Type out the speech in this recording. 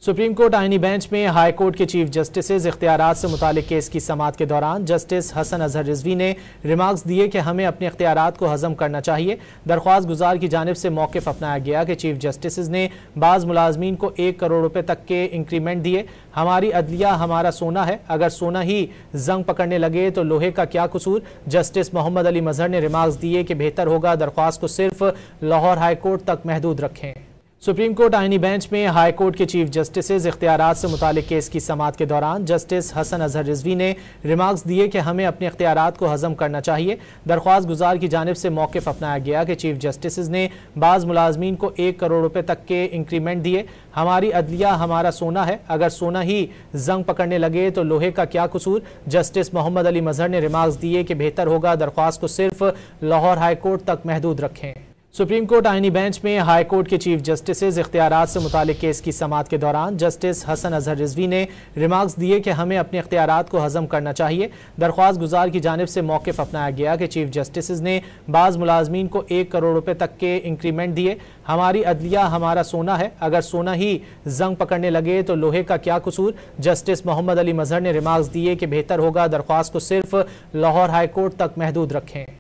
Supreme court आईनी bench में high court के चीफ जस्टिस इख्तियारात से मुतालिक केस की समाअत के दौरान जस्टिस हसन अजहर रिजवी ने रिमार्क्स दिए कि हमें अपने इख्तियारात को हजम करना चाहिए। दरख्वास्त गुजार की जानिब से मौक़िफ़ अपनाया गया कि चीफ जस्टिस ने बाज़ मुलाजमीन को 1 करोड़ रुपए तक के इंक्रीमेंट दिए। हमारी अदलिया हमारा सोना है, अगर सोना ही जंग पकड़ने लगे तो लोहे का क्या कसूर। जस्टिस मोहम्मद अली मजहर ने रिमार्क्स दिए कि बेहतर होगा दरख्वास्त को सिर्फ लाहौर हाई कोर्ट तक महदूद रखें। सुप्रीम कोर्ट आईनी बेंच में हाई कोर्ट के चीफ जस्टिस इख्तियारात से मुतालिक केस की समाअत के दौरान जस्टिस हसन अजहर रिजवी ने रिमार्क्स दिए कि हमें अपने इख्तियारात को हजम करना चाहिए। दरख्वास्त गुजार की जानिब से मौक़िफ़ अपनाया गया कि चीफ जस्टिस ने बाज़ मुलाजमीन को 1 करोड़ रुपए तक के इंक्रीमेंट दिए। हमारी अदलिया हमारा सोना है, अगर सोना ही जंग पकड़ने लगे तो लोहे का क्या कसूर। जस्टिस मोहम्मद अली मजहर ने रिमार्क्स दिए कि बेहतर होगा दरख्वास्त को सिर्फ लाहौर हाई कोर्ट तक महदूद रखें। सुप्रीम कोर्ट आईनी बेंच में हाई कोर्ट के चीफ जस्टिस इख्तियारात से मुतालिक केस की समाअत के दौरान जस्टिस हसन अजहर रिजवी ने रिमार्क्स दिए कि हमें अपने इख्तियारात को हजम करना चाहिए। दरख्वास्त गुजार की जानिब से मौक़िफ़ अपनाया गया कि चीफ जस्टिस ने बाज़ मुलाजमीन को 1 करोड़ रुपए तक के इंक्रीमेंट दिए। हमारी अदलिया हमारा सोना है, अगर सोना ही जंग पकड़ने लगे तो लोहे का क्या कसूर। जस्टिस मोहम्मद अली मजहर ने रिमार्क्स दिए कि बेहतर होगा दरख्वास्त को सिर्फ लाहौर हाई कोर्ट तक महदूद रखें।